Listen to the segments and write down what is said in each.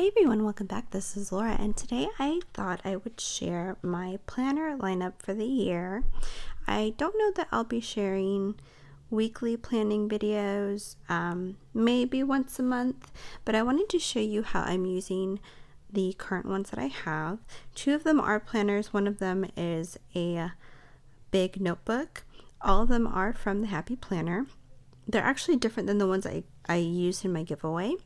Hey everyone, welcome back. This is Laura, and today I thought I would share my planner lineup for the year. I don't know that I'll be sharing weekly planning videos, maybe once a month, but I wanted to show you how I'm using the current ones that I have. Two of them are planners. One of them is a big notebook. All of them are from the Happy Planner. They're actually different than the ones I used in my giveaway.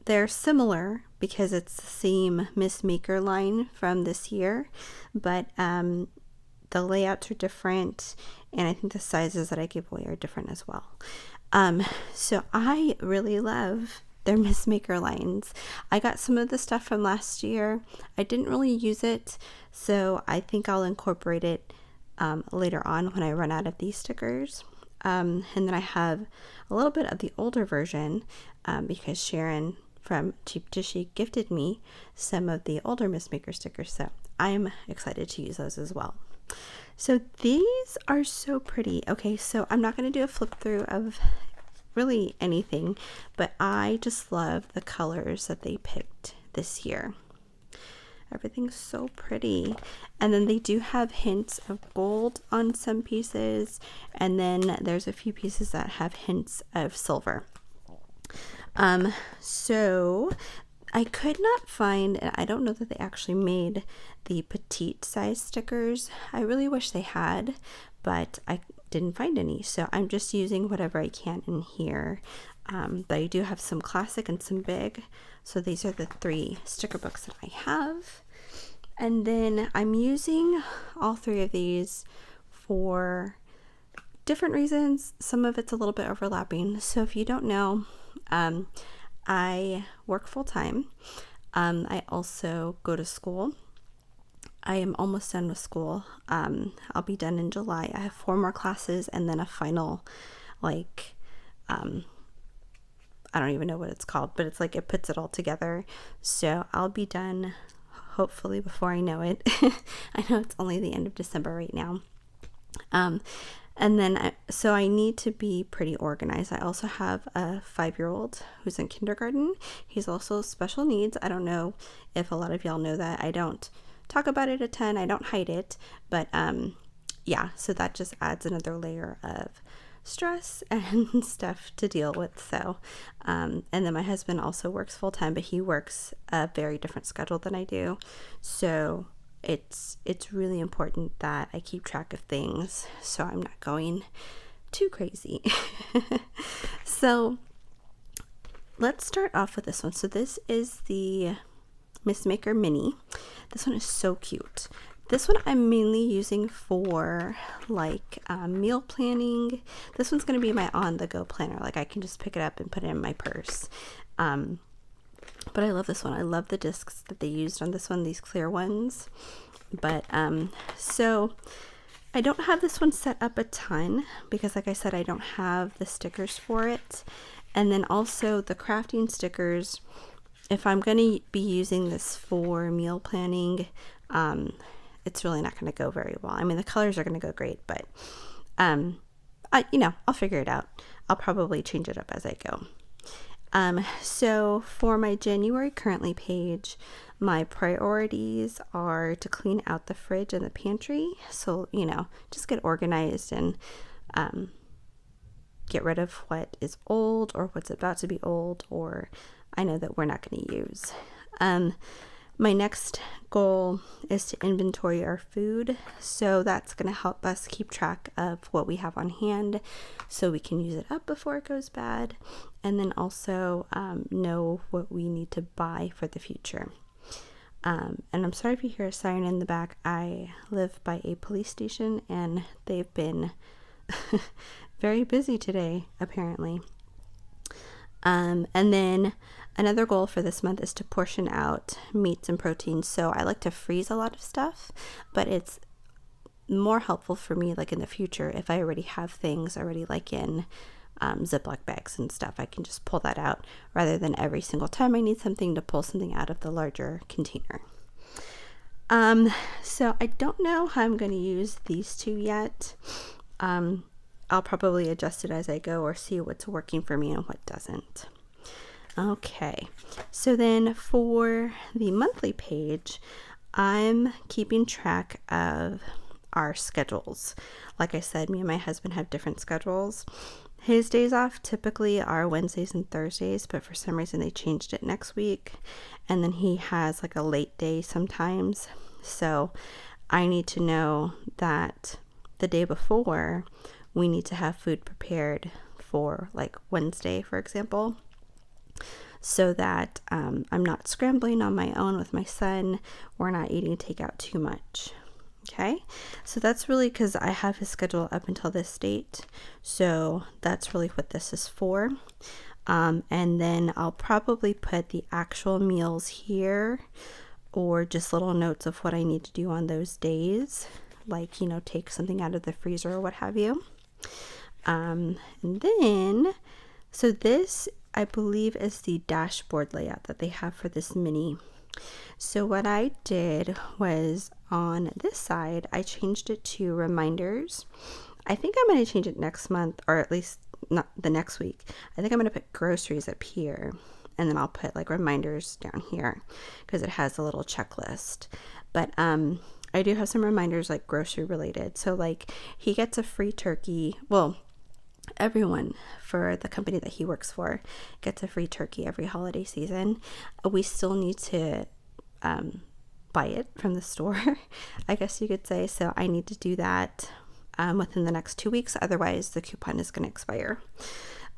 They're similar because it's the same Miss Maker line from this year, but the layouts are different, and I think the sizes that I give away are different as well. So I really love their Miss Maker lines. I got some of the stuff from last year. I didn't really use it, so I think I'll incorporate it later on when I run out of these stickers. And then I have a little bit of the older version because Sharon from Cheap Dishy gifted me some of the older Miss Maker stickers, so I'm excited to use those as well. So these are so pretty. Okay, so I'm not going to do a flip through of really anything, but I just love the colors that they picked this year. Everything's so pretty. And then they do have hints of gold on some pieces, and then there's a few pieces that have hints of silver. So I could not find, and I don't know that they actually made the petite size stickers. I really wish they had, but I didn't find any. So I'm just using whatever I can in here. But I do have some classic and some big. So these are the 3 sticker books that I have. And then I'm using all 3 of these for different reasons. Some of it's a little bit overlapping. So if you don't know, I work full-time. I also go to school. I am almost done with school. I'll be done in July. I have 4 more classes and then a final, I don't even know what it's called, but it's like it puts it all together. So I'll be done hopefully before I know it. I know it's only the end of December right now. And then, so I need to be pretty organized. I also have a 5-year-old who's in kindergarten. He's also special needs. I don't know if a lot of y'all know that. I don't talk about it a ton. I don't hide it. But yeah, so that just adds another layer of stress and stuff to deal with. So, and then my husband also works full-time, but he works a very different schedule than I do. So it's really important that I keep track of things so I'm not going too crazy. So let's start off with this one. So this is the Miss Maker Mini. This one is so cute. This one I'm mainly using for meal planning. This one's going to be my on-the-go planner. I can just pick it up and put it in my purse. But I love this one. I love the discs that they used on this one, these clear ones. But so I don't have this one set up a ton because, like I said, I don't have the stickers for it. And then also the crafting stickers, if I'm going to be using this for meal planning, it's really not going to go very well. I mean, the colors are going to go great, but I'll figure it out. I'll probably change it up as I go. So for my January currently page, my priorities are to clean out the fridge and the pantry. So, just get organized and get rid of what is old or what's about to be old or I know that we're not going to use. My next goal is to inventory our food. So that's going to help us keep track of what we have on hand so we can use it up before it goes bad. And then also know what we need to buy for the future. And I'm sorry if you hear a siren in the back. I live by a police station and they've been very busy today, apparently. And then another goal for this month is to portion out meats and proteins. So I like to freeze a lot of stuff, but it's more helpful for me in the future if I already have things already in Ziploc bags and stuff. I can just pull that out rather than every single time I need something to pull something out of the larger container. So I don't know how I'm going to use these 2 yet. I'll probably adjust it as I go or see what's working for me and what doesn't. Okay, so then for the monthly page, I'm keeping track of our schedules. Like I said, me and my husband have different schedules. His days off typically are Wednesdays and Thursdays, but for some reason they changed it next week. And then he has like a late day sometimes. So I need to know that the day before we need to have food prepared for like Wednesday, for example, so that I'm not scrambling on my own with my son. We're not eating takeout too much. Okay, so that's really because I have his schedule up until this date. So that's really what this is for. And then I'll probably put the actual meals here, or just little notes of what I need to do on those days, like, you know, take something out of the freezer or what have you. And then, so this, I believe, is the dashboard layout that they have for this mini. So what I did was on this side, I changed it to reminders. I think I'm going to change it next month, or at least not the next week. I think I'm going to put groceries up here, and then I'll put like reminders down here because it has a little checklist. But I do have some reminders like grocery related. So like he gets a free turkey. Well, everyone for the company that he works for gets a free turkey every holiday season. We still need to buy it from the store, I guess you could say. So I need to do that within the next 2 weeks. Otherwise, the coupon is going to expire.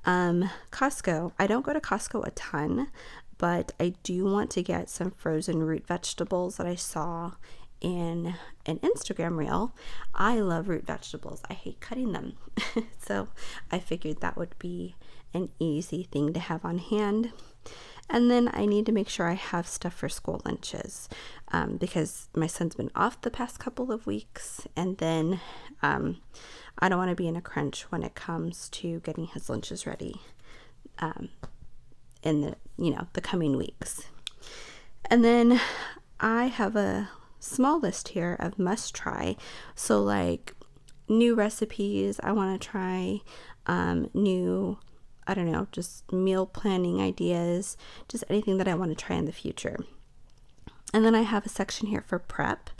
Costco. I don't go to Costco a ton, but I do want to get some frozen root vegetables that I saw in an Instagram reel. I love root vegetables. I hate cutting them. So I figured that would be an easy thing to have on hand. And then I need to make sure I have stuff for school lunches because my son's been off the past couple of weeks, and then I don't want to be in a crunch when it comes to getting his lunches ready in the coming weeks. And then I have a small list here of must try. So like new recipes I want to try, new, I don't know, just meal planning ideas, just anything that I want to try in the future. And then I have a section here for prep.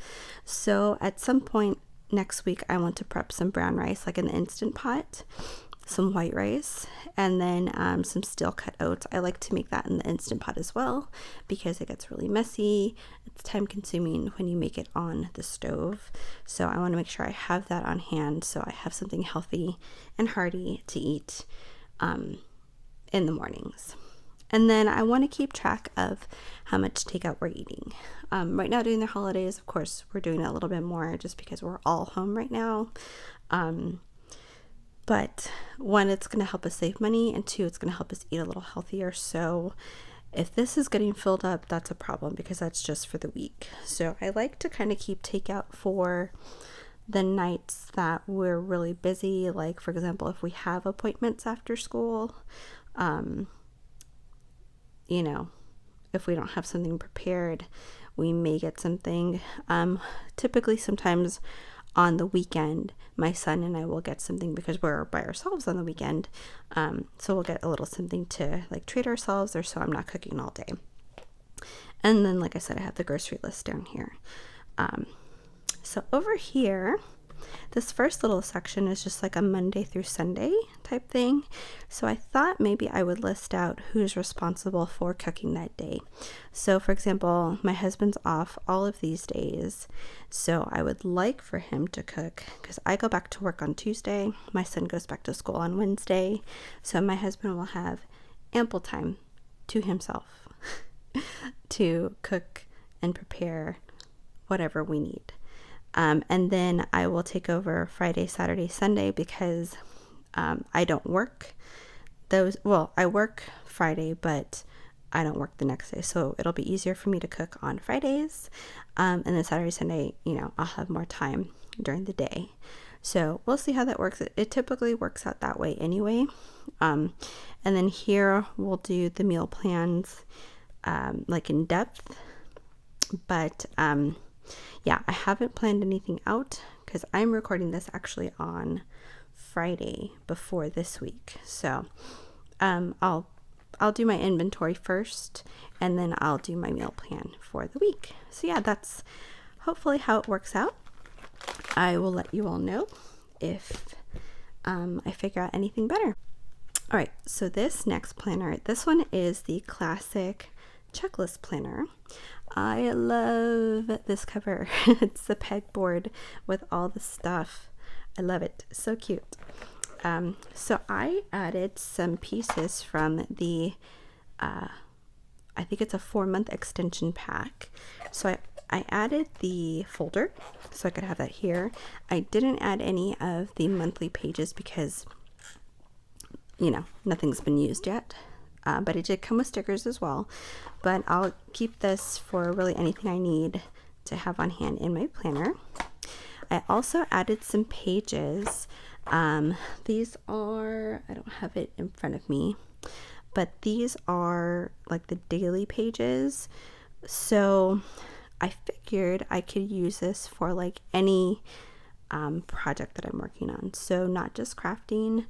So at some point next week, I want to prep some brown rice, like in the Instant Pot, some white rice, and then some steel cut oats. I like to make that in the Instant Pot as well because it gets really messy. It's time consuming when you make it on the stove. So I want to make sure I have that on hand so I have something healthy and hearty to eat in the mornings. And then I want to keep track of how much takeout we're eating. Right now during the holidays, of course, we're doing a little bit more just because we're all home right now. But one, it's going to help us save money, and two, it's going to help us eat a little healthier. So if this is getting filled up, that's a problem because that's just for the week. So I like to kind of keep takeout for the nights that we're really busy. Like, for example, if we have appointments after school, if we don't have something prepared, we may get something. Typically, sometimes on the weekend, my son and I will get something because we're by ourselves on the weekend. So we'll get a little something to like treat ourselves, or so I'm not cooking all day. And then, like I said, I have the grocery list down here. So over here, this first little section is just like a Monday through Sunday type thing. So I thought maybe I would list out who's responsible for cooking that day. So for example, my husband's off all of these days. So I would like for him to cook because I go back to work on Tuesday. My son goes back to school on Wednesday. So my husband will have ample time to himself to cook and prepare whatever we need. And then I will take over Friday, Saturday, Sunday because I don't work those. Well, I work Friday, but I don't work the next day. So it'll be easier for me to cook on Fridays. And then Saturday, Sunday, I'll have more time during the day. So we'll see how that works. It typically works out that way anyway. And then here we'll do the meal plans like in depth. But yeah, I haven't planned anything out because I'm recording this actually on Friday before this week. So I'll I'll do my inventory first, and then I'll do my meal plan for the week. So yeah, that's hopefully how it works out. I will let you all know if I figure out anything better. All right, so this next planner, this one is the classic checklist planner. I love this cover. It's the pegboard with all the stuff. I love it. So cute. So I added some pieces from the, I think it's a 4-month extension pack. So I added the folder so I could have that here. I didn't add any of the monthly pages because, you know, nothing's been used yet. But it did come with stickers as well. But I'll keep this for really anything I need to have on hand in my planner. I also added some pages. These are, I don't have it in front of me, but these are like the daily pages. So I figured I could use this for like any project that I'm working on. So not just crafting,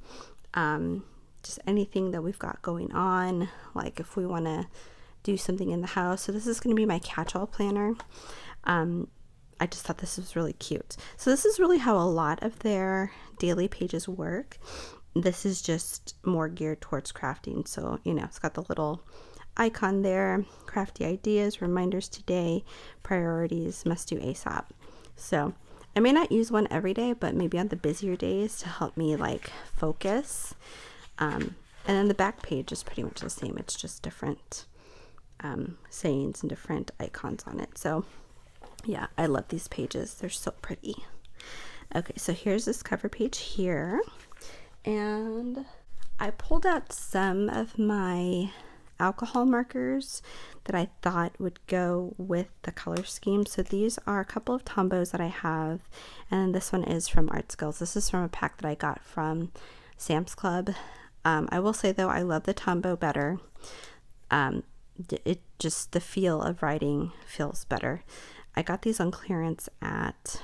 just anything that we've got going on, like if we want to do something in the house. So this is going to be my catch-all planner. I just thought this was really cute. So this is really how a lot of their daily pages work. This is just more geared towards crafting. So, you know, it's got the little icon there, crafty ideas, reminders today, priorities, must do ASAP. So I may not use one every day, but maybe on the busier days to help me like focus. And then the back page is pretty much the same. It's just different sayings and different icons on it. So yeah, I love these pages. They're so pretty. Okay, so here's this cover page here. And I pulled out some of my alcohol markers that I thought would go with the color scheme. So these are a couple of Tombos that I have. And this one is from Art Skills. This is from a pack that I got from Sam's Club. I will say though, I love the Tombow better. It just, the feel of writing feels better. I got these on clearance at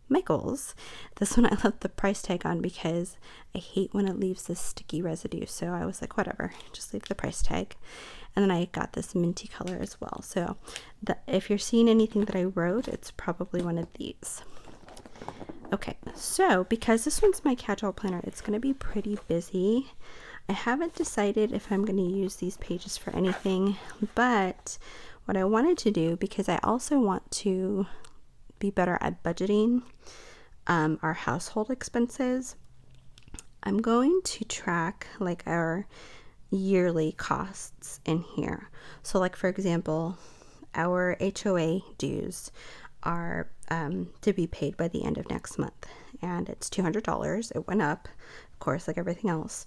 Michael's. This one I left the price tag on because I hate when it leaves this sticky residue. So I was like, whatever, just leave the price tag. And then I got this minty color as well. So if you're seeing anything that I wrote, it's probably one of these. Okay, so because this one's my catch-all planner, it's going to be pretty busy. I haven't decided if I'm going to use these pages for anything, but what I wanted to do, because I also want to be better at budgeting our household expenses, I'm going to track like our yearly costs in here. So like for example, our HOA dues are to be paid by the end of next month, and it's $200. It went up, of course, like everything else.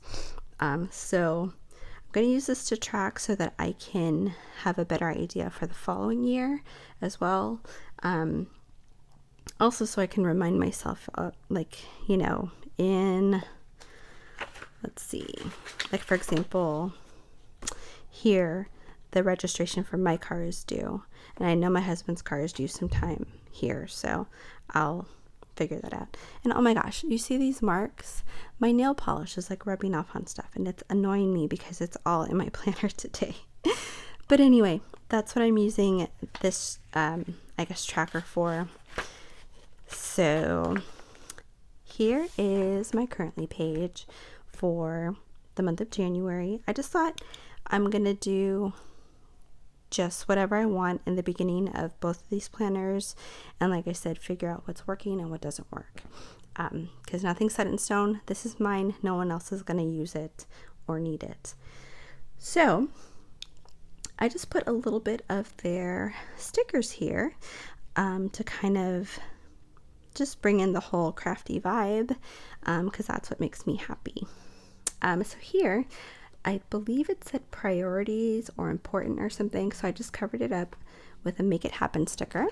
So I'm going to use this to track so that I can have a better idea for the following year as well. Also so I can remind myself, like, you know, let's see, like for example, here, the registration for my car is due, and I know my husband's car is due sometime here, so I'll figure that out. And oh my gosh, you see these marks? My nail polish is like rubbing off on stuff, and it's annoying me because it's all in my planner today. But anyway, that's what I'm using this, I guess, tracker for. So here is my currently page for the month of January. I just thought I'm gonna do just whatever I want in the beginning of both of these planners, and like I said, figure out what's working and what doesn't work, because nothing's set in stone. This is mine. No one else is going to use it or need it. So I just put a little bit of their stickers here to kind of just bring in the whole crafty vibe, because that's what makes me happy. So here, I believe it said priorities or important or something, so I just covered it up with a Make It Happen sticker.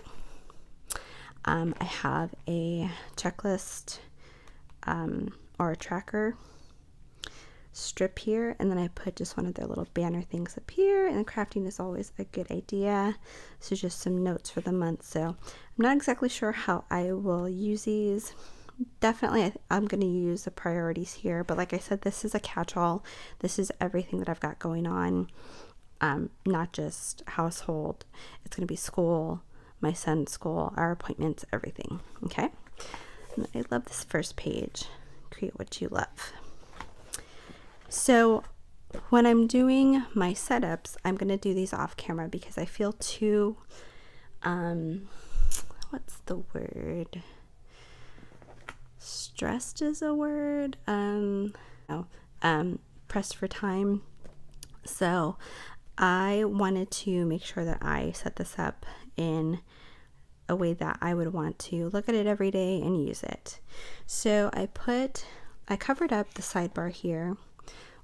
I have a checklist or a tracker strip here, and then I put just one of their little banner things up here, and crafting is always a good idea. So just some notes for the month. So I'm not exactly sure how I will use these, definitely I'm going to use the priorities here, but like I said, this is a catch-all. This is everything that I've got going on, not just household. It's going to be school, my son's school, our appointments, everything. Okay, and I love this first page, create what you love. So when I'm doing my setups, I'm going to do these off camera because I feel too what's the word, stressed is a word, pressed for time. So I wanted to make sure that I set this up in a way that I would want to look at it every day and use it. So I covered up the sidebar here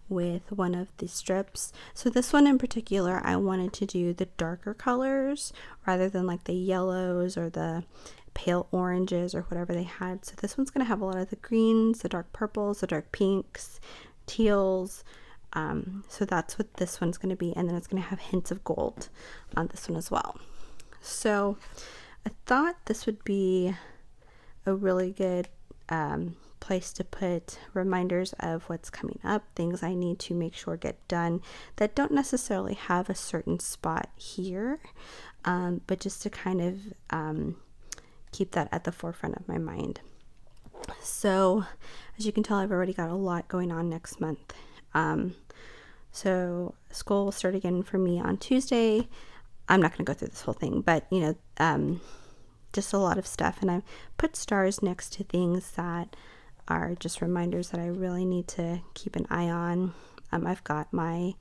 with one of the strips. So this one in particular, I wanted to do the darker colors rather than like the yellows or the pale oranges or whatever they had. So this one's going to have a lot of the greens, the dark purples, the dark pinks, teals. So that's what this one's going to be. And then it's going to have hints of gold on this one as well. So I thought this would be a really good place to put reminders of what's coming up, things I need to make sure get done that don't necessarily have a certain spot here, but just to kind of keep that at the forefront of my mind. So as you can tell, I've already got a lot going on next month. So school will start again for me on Tuesday. I'm not going to go through this whole thing, but just a lot of stuff. And I put stars next to things that are just reminders that I really need to keep an eye on. I've got my,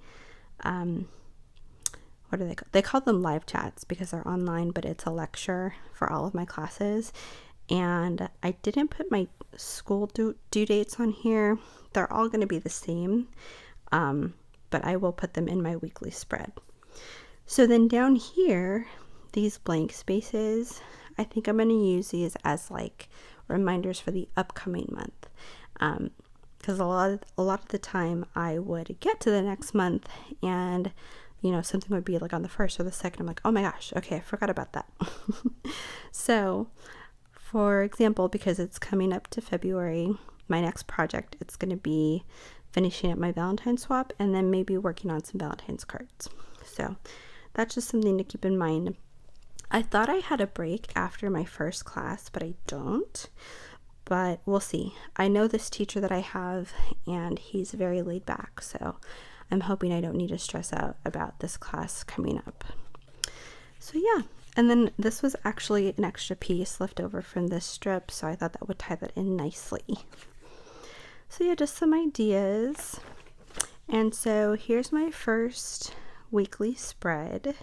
what are they called? They call them live chats because they're online, but it's a lecture for all of my classes. And I didn't put my school due dates on here. They're all going to be the same, but I will put them in my weekly spread. So then down here, these blank spaces, I think I'm going to use these as like reminders for the upcoming month, because a lot of the time I would get to the next month and something would be like on the 1st or the 2nd. I'm like, oh my gosh, okay, I forgot about that. So for example, because it's coming up to February, my next project, it's going to be finishing up my Valentine's swap and then maybe working on some Valentine's cards. So that's just something to keep in mind. I thought I had a break after my first class, but I don't. But we'll see. I know this teacher that I have, and he's very laid back, so I'm hoping I don't need to stress out about this class coming up. So yeah, and then this was actually an extra piece left over from this strip, so I thought that would tie that in nicely. So yeah, just some ideas. And so here's my first weekly spread.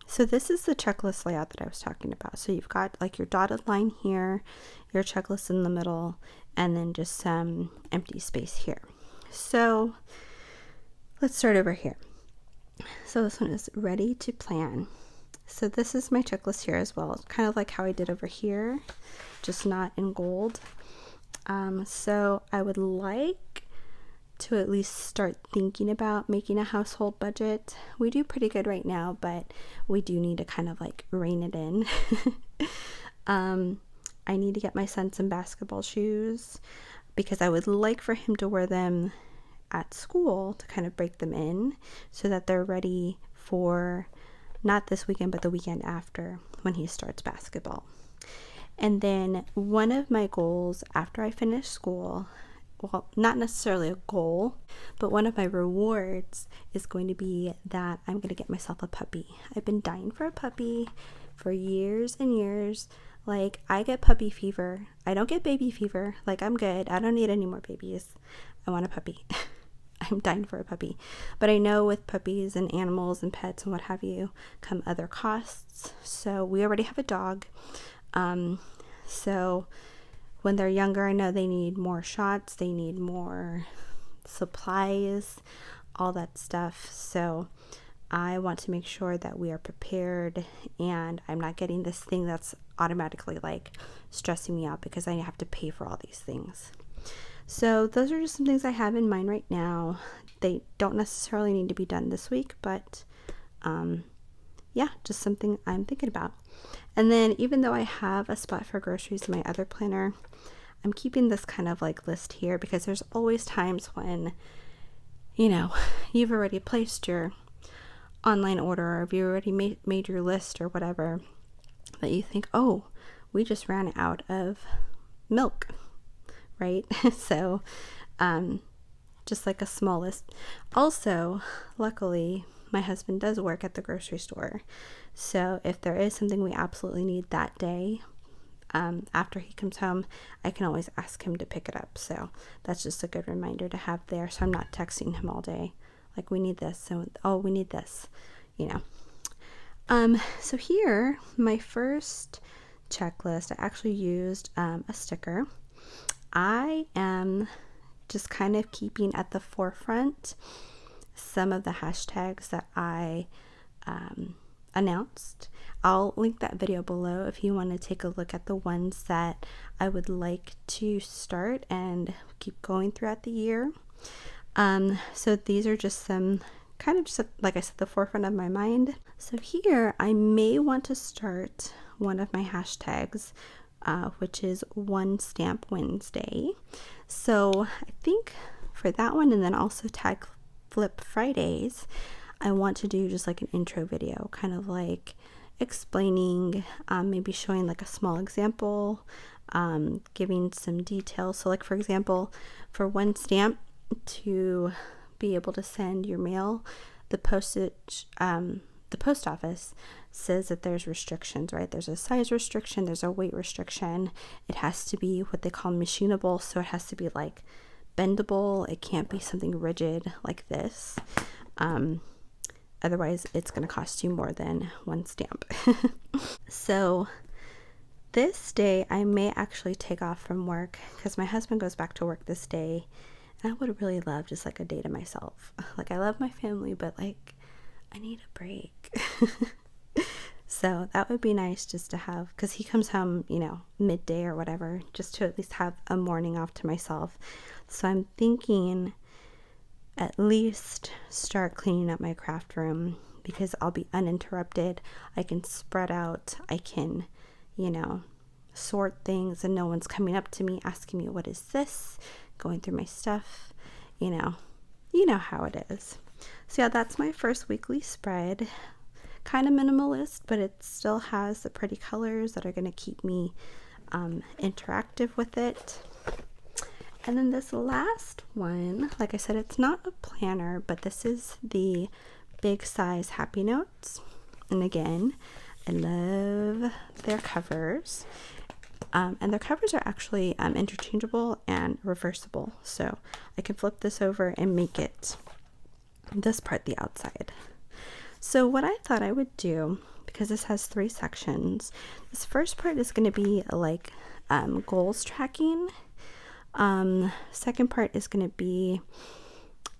So this is the checklist layout that I was talking about. So you've got like your dotted line here, your checklist in the middle, and then just some empty space here. So let's start over here. So this one is ready to plan. So this is my checklist here as well. It's kind of like how I did over here, just not in gold. So I would like to at least start thinking about making a household budget. We do pretty good right now, but we do need to kind of like rein it in. I need to get my son some basketball shoes because I would like for him to wear them at school to kind of break them in so that they're ready for not this weekend, but the weekend after when he starts basketball. And then one of my goals after I finish school, well, not necessarily a goal, but one of my rewards is going to be that I'm going to get myself a puppy. I've been dying for a puppy for years and years. Like, I get puppy fever. I don't get baby fever. Like, I'm good. I don't need any more babies. I want a puppy. I'm dying for a puppy. But I know with puppies and animals and pets and what have you come other costs. So we already have a dog. So when they're younger, I know they need more shots, they need more supplies, all that stuff. So I want to make sure that we are prepared and I'm not getting this thing that's automatically like stressing me out because I have to pay for all these things. So those are just some things I have in mind right now. They don't necessarily need to be done this week, but yeah, just something I'm thinking about. And then even though I have a spot for groceries in my other planner, I'm keeping this kind of like list here because there's always times when, you know, you've already placed your online order, or if you already made your list or whatever, that you think, oh, we just ran out of milk, right? So just like a small list. Also, luckily, my husband does work at the grocery store, so if there is something we absolutely need that day, after he comes home, I can always ask him to pick it up. So that's just a good reminder to have there, so I'm not texting him all day like, we need this, so oh, we need this, you know. So here, my first checklist, I actually used a sticker. I am just kind of keeping at the forefront some of the hashtags that I announced. I'll link that video below if you want to take a look at the ones that I would like to start and keep going throughout the year. So these are just some kind of, just like I said, the forefront of my mind. So here I may want to start one of my hashtags, which is One Stamp Wednesday. So I think for that one, and then also Tag Flip Fridays, I want to do just like an intro video, kind of like explaining, maybe showing like a small example, giving some details. So like, for example, for one stamp, to be able to send your mail, the postage, the post office says that there's restrictions, right? There's a size restriction, there's a weight restriction. It has to be what they call machinable, so it has to be like bendable. It can't be something rigid like this. Otherwise it's going to cost you more than one stamp. So this day I may actually take off from work because my husband goes back to work this day, and I would really love just like a day to myself. Like, I love my family, but like, I need a break. So that would be nice just to have, because he comes home, you know, midday or whatever, just to at least have a morning off to myself. So I'm thinking at least start cleaning up my craft room, because I'll be uninterrupted. I can spread out, I can, you know, sort things, and no one's coming up to me asking me, what is this? Going through my stuff, you know how it is. So yeah, that's my first weekly spread. Kind of minimalist, but it still has the pretty colors that are going to keep me interactive with it. And then this last one, like I said, it's not a planner, but this is the big size Happy Notes. And again, I love their covers. And their covers are actually interchangeable and reversible. So I can flip this over and make it this part the outside. So what I thought I would do, because this has 3 sections, this first part is going to be like goals tracking. Second part is going to be,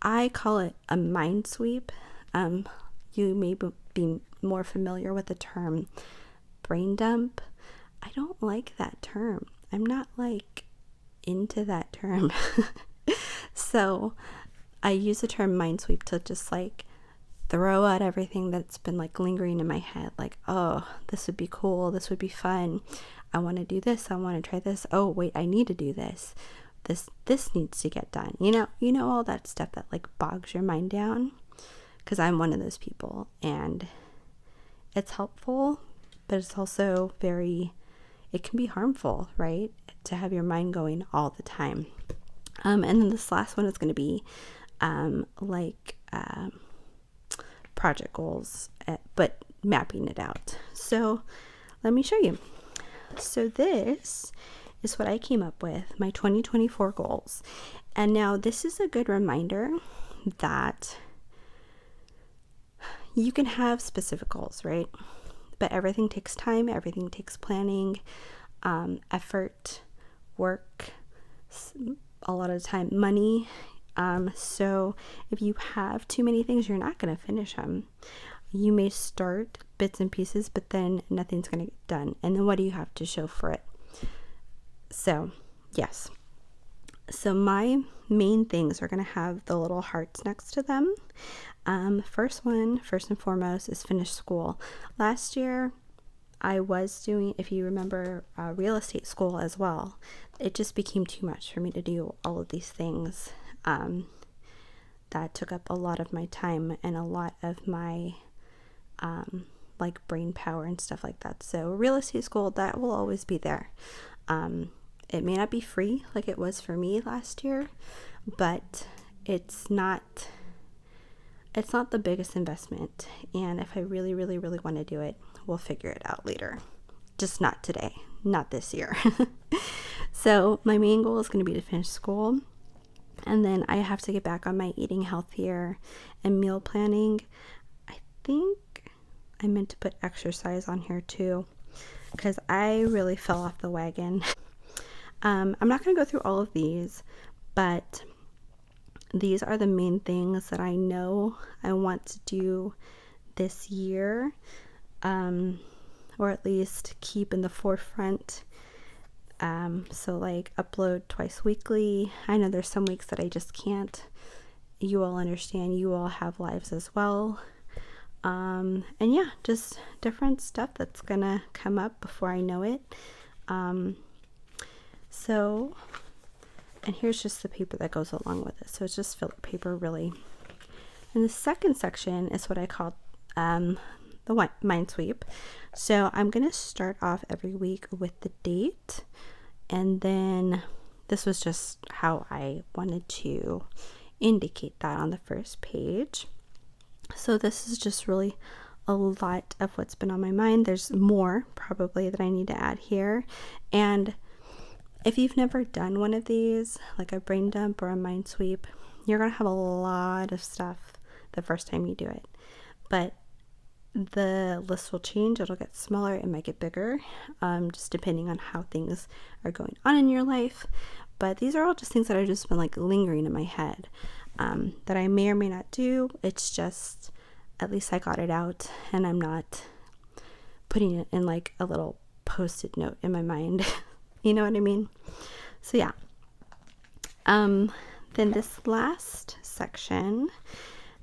I call it a mind sweep. You may be more familiar with the term brain dump. I don't like that term. I'm not like into that term. So I use the term mind sweep to just like throw out everything that's been like lingering in my head, like, oh, this would be cool, this would be fun, I want to do this, I want to try this, oh wait, I need to do this, this needs to get done, you know all that stuff that like bogs your mind down, because I'm one of those people, and it's helpful, but it's also it can be harmful, right, to have your mind going all the time. And then this last one is going to be project goals, but mapping it out. So let me show you. So this is what I came up with, my 2024 goals. And now this is a good reminder that you can have specific goals, right? But everything takes time, everything takes planning, effort, work, a lot of the time money. So if you have too many things, you're not going to finish them. You may start bits and pieces, but then nothing's going to get done. And then what do you have to show for it? So, yes. So my main things are going to have the little hearts next to them. First and foremost, is finish school. Last year, I was doing, if you remember, real estate school as well. It just became too much for me to do all of these things. That took up a lot of my time and a lot of my like brain power and stuff like that. So real estate school, that will always be there. It may not be free like it was for me last year, but it's not the biggest investment. And if I really, really, really want to do it, we'll figure it out later. Just not today, not this year. So my main goal is going to be to finish school. And then I have to get back on my eating healthier and meal planning. I think I meant to put exercise on here too, because I really fell off the wagon. I'm not going to go through all of these, but these are the main things that I know I want to do this year, or at least keep in the forefront. So like upload twice weekly. I know there's some weeks that I just can't. You all understand, you all have lives as well. And yeah, just different stuff that's gonna come up before I know it. So, and here's just the paper that goes along with it. So it's just filler paper, really. And the second section is what I call the mind sweep. So I'm gonna start off every week with the date, and then this was just how I wanted to indicate that on the first page. So this is just really a lot of what's been on my mind. There's more probably that I need to add here. And if you've never done one of these, like a brain dump or a mind sweep, you're going to have a lot of stuff the first time you do it. But the list will change. It'll get smaller. It might get bigger, just depending on how things are going on in your life. But these are all just things that have just been like lingering in my head, that I may or may not do. It's just, at least I got it out, and I'm not putting it in like a little post-it note in my mind. You know what I mean? So yeah. Then this last section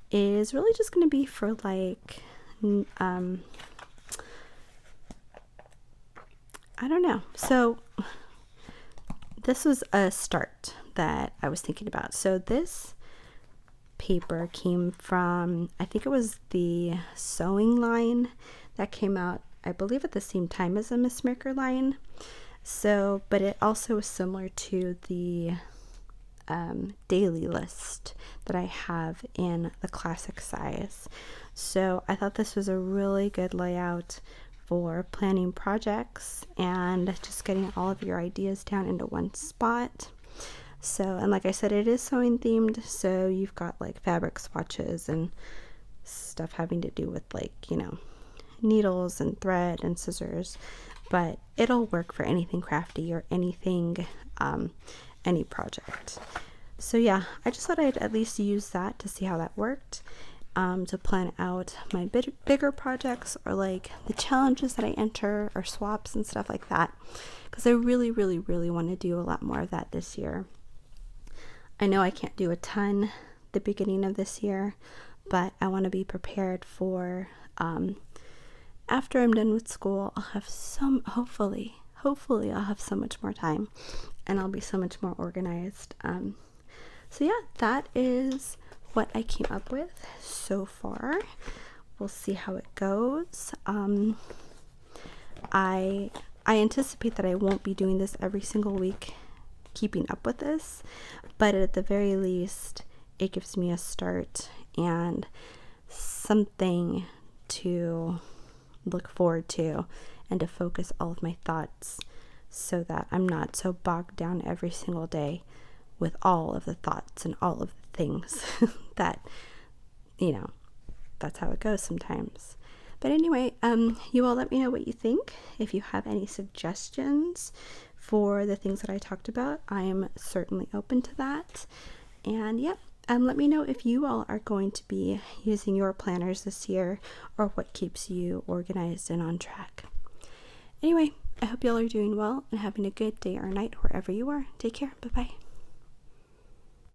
is really just going to be for like, I don't know. So this was a start that I was thinking about. So this paper came from, I think it was the sewing line that came out, I believe at the same time as the Miss Maker line. So, but it also is similar to the daily list that I have in the classic size. So I thought this was a really good layout for planning projects and just getting all of your ideas down into one spot. So, and like I said, it is sewing themed, so you've got like fabric swatches and stuff having to do with like, you know, needles and thread and scissors, but it'll work for anything crafty or anything, any project. So yeah, I just thought I'd at least use that to see how that worked, to plan out my bigger projects, or like the challenges that I enter, or swaps and stuff like that, because I really, really, really want to do a lot more of that this year. I know I can't do a ton the beginning of this year, but I want to be prepared for, after I'm done with school, I'll have hopefully I'll have so much more time, and I'll be so much more organized. So yeah, that is what I came up with so far. We'll see how it goes. I anticipate that I won't be doing this every single week, keeping up with this, but at the very least, it gives me a start and something to look forward to, and to focus all of my thoughts, so that I'm not so bogged down every single day with all of the thoughts and all of the things that, you know, that's how it goes sometimes. But anyway, you all let me know what you think. If you have any suggestions for the things that I talked about, I am certainly open to that. And yeah, let me know if you all are going to be using your planners this year, or what keeps you organized and on track. Anyway, I hope you all are doing well and having a good day or night wherever you are. Take care. Bye-bye.